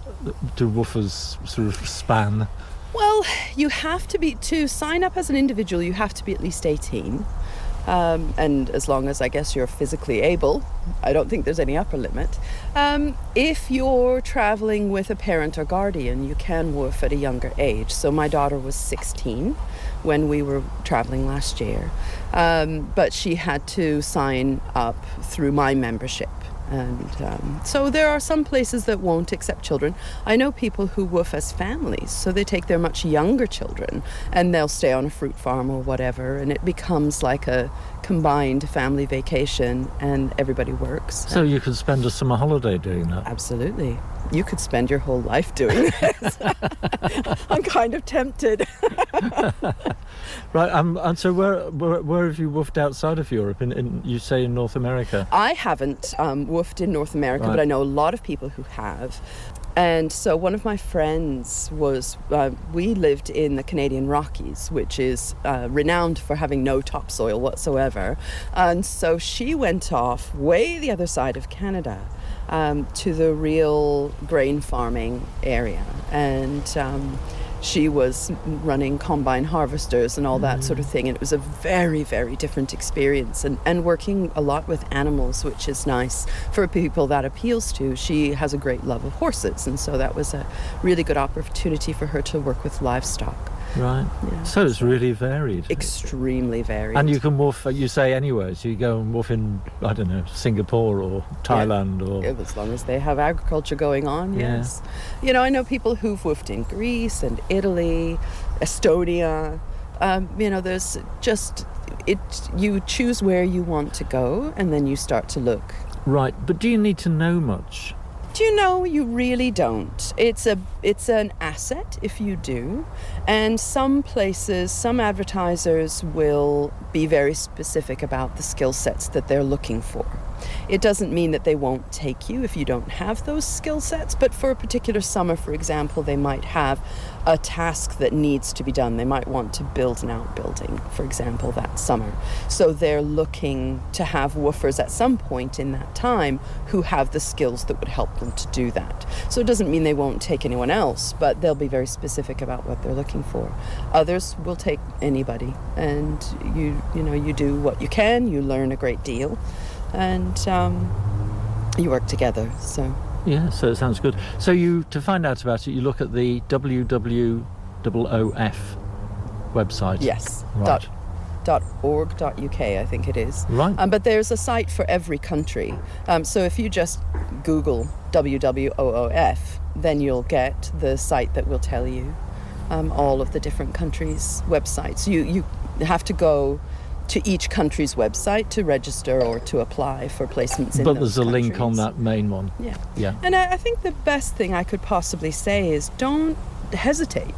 do woofers sort of span? Well, you have to sign up as an individual, you have to be at least 18. And as long as, I guess, you're physically able, I don't think there's any upper limit. If you're traveling with a parent or guardian, you can woof at a younger age. So my daughter was 16 when we were traveling last year, but she had to sign up through my membership. And so there are some places that won't accept children. I know people who woof as families, so they take their much younger children and they'll stay on a fruit farm or whatever, and it becomes like a combined family vacation and everybody works. So you could spend a summer holiday doing that? Absolutely. You could spend your whole life doing this. I'm kind of tempted. Right, and so where have you woofed outside of Europe? You say in North America? I haven't woofed in North America, right. But I know a lot of people who have. And so one of my friends we lived in the Canadian Rockies, which is renowned for having no topsoil whatsoever. And so she went off way the other side of Canada to the real grain farming area. And she was running combine harvesters and all that sort of thing. And it was a very, very different experience and working a lot with animals, which is nice for people that appeals to. She has a great love of horses. And so that was a really good opportunity for her to work with livestock. Right. Yeah. So it's really varied. Extremely varied. And you can woof, you say anywhere, so you go and woof in, I don't know, Singapore or Thailand or... As long as they have agriculture going on, yes. Yeah. I know people who've woofed in Greece and Italy, Estonia. There's just... you choose where you want to go and then you start to look. Right, but do you need to know much? You really don't. It's an asset if you do. And some places, some advertisers will be very specific about the skill sets that they're looking for. It doesn't mean that they won't take you if you don't have those skill sets, but for a particular summer, for example, they might have a task that needs to be done. They might want to build an outbuilding, for example, that summer. So they're looking to have woofers at some point in that time who have the skills that would help them to do that. So it doesn't mean they won't take anyone else, but they'll be very specific about what they're looking for. Others will take anybody, and you do what you can, you learn a great deal, and you work together. So yeah, so it sounds good. So to find out about it, you look at the WWOOF website. Yes. Right. .org.uk, I think it is. Right. But there's a site for every country. So if you just Google WWOOF, then you'll get the site that will tell you all of the different countries' websites. You have to go to each country's website to register or to apply for placements in those countries. But there's a link on that main one. Yeah. And I think the best thing I could possibly say is don't hesitate.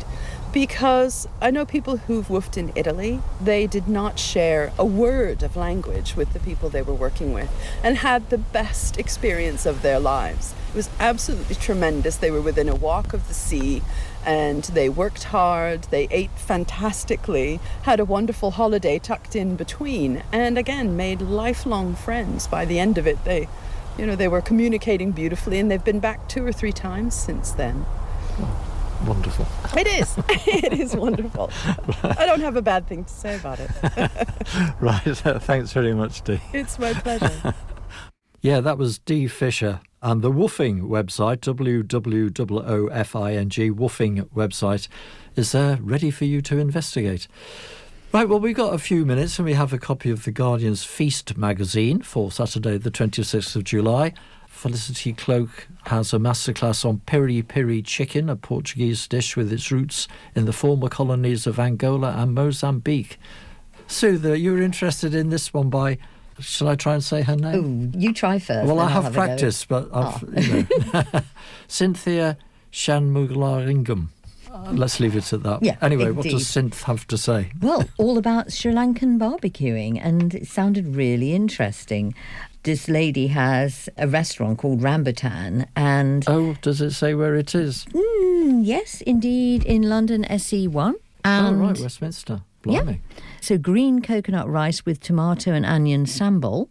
Because I know people who've woofed in Italy, they did not share a word of language with the people they were working with and had the best experience of their lives. It was absolutely tremendous. They were within a walk of the sea and they worked hard, they ate fantastically, had a wonderful holiday tucked in between, and again made lifelong friends. By the end of it, they were communicating beautifully, and they've been back 2 or 3 times since then. Wonderful. It is. It is wonderful. I don't have a bad thing to say about it. Right. Thanks very much, Dee. It's my pleasure. Yeah, that was Dee Fisher. And the Woofing website, WOOFING, Woofing website, is there ready for you to investigate. Right, well, we've got a few minutes and we have a copy of The Guardian's Feast magazine for Saturday the 26th of July. Felicity Cloak has a masterclass on piri piri chicken, a Portuguese dish with its roots in the former colonies of Angola and Mozambique. Sue, you were interested in this one by... Shall I try and say her name? Oh, you try first. Well, I have practiced, but I've... Cynthia Shanmugalaringam. Let's leave it at that. Yeah, anyway, indeed. What does Synth have to say? Well, all about Sri Lankan barbecuing, and it sounded really interesting. This lady has a restaurant called Rambutan, and... Oh, does it say where it is? Yes, indeed, in London, SE1. And right, Westminster. Blimey. Yeah. So green coconut rice with tomato and onion sambal.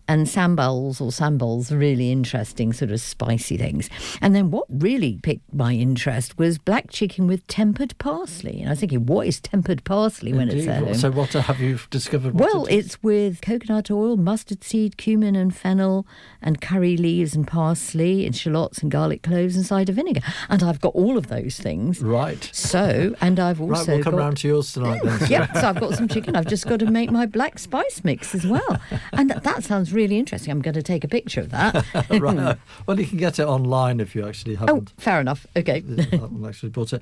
And sambals, really interesting sort of spicy things. And then what really picked my interest was black chicken with tempered parsley. And I was thinking, what is tempered parsley when it's at home? So what have you discovered? Well, it's with coconut oil, mustard seed, cumin and fennel and curry leaves and parsley and shallots and garlic cloves and cider vinegar. And I've got all of those things. Right. So, and I've also Right, we'll come round to yours tonight then. Yeah, so I've got some chicken. I've just got to make my black spice mix as well. And that sounds really interesting. I'm going to take a picture of that. Right. Well, you can get it online if you actually haven't. Oh, fair enough. Okay. Actually bought it.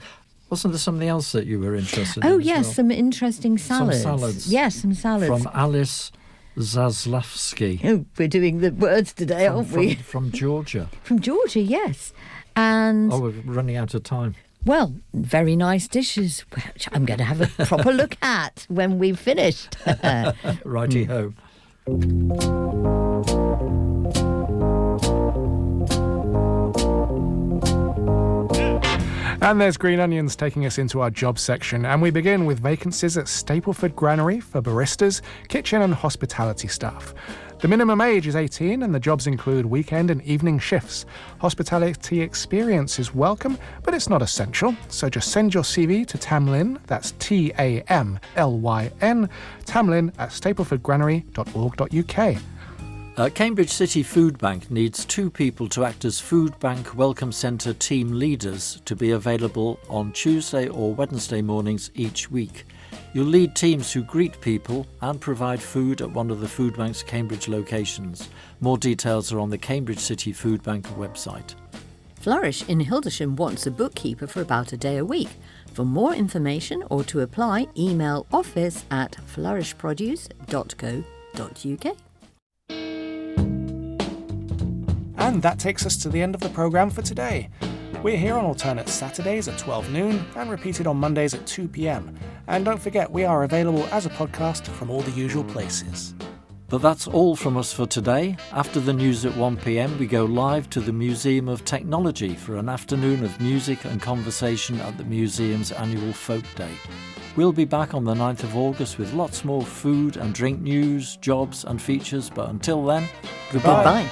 Wasn't there something else that you were interested in? Oh, yes, some interesting salads. Some salads. Yes, some salads. From Alice Zaslavsky. Oh, we're doing the words today, aren't we? From Georgia. From Georgia, yes. And... Oh, we're running out of time. Well, very nice dishes, which I'm going to have a proper look at when we've finished. Righty-ho. And there's Green Onions taking us into our job section, and we begin with vacancies at Stapleford Granary for baristas, kitchen and hospitality staff. The minimum age is 18 and the jobs include weekend and evening shifts. Hospitality experience is welcome, but it's not essential, so just send your CV to Tamlyn, that's Tamlyn, tamlyn@staplefordgranary.org.uk. Cambridge City Food Bank needs 2 people to act as Food Bank Welcome Centre team leaders to be available on Tuesday or Wednesday mornings each week. You'll lead teams who greet people and provide food at one of the Food Bank's Cambridge locations. More details are on the Cambridge City Food Bank website. Flourish in Hildesheim wants a bookkeeper for about a day a week. For more information or to apply, email office@flourishproduce.co.uk. And that takes us to the end of the programme for today. We're here on alternate Saturdays at 12 noon and repeated on Mondays at 2 p.m. And don't forget, we are available as a podcast from all the usual places. But that's all from us for today. After the news at 1 p.m, we go live to the Museum of Technology for an afternoon of music and conversation at the museum's annual Folk Day. We'll be back on the 9th of August with lots more food and drink news, jobs and features. But until then, goodbye. Goodbye.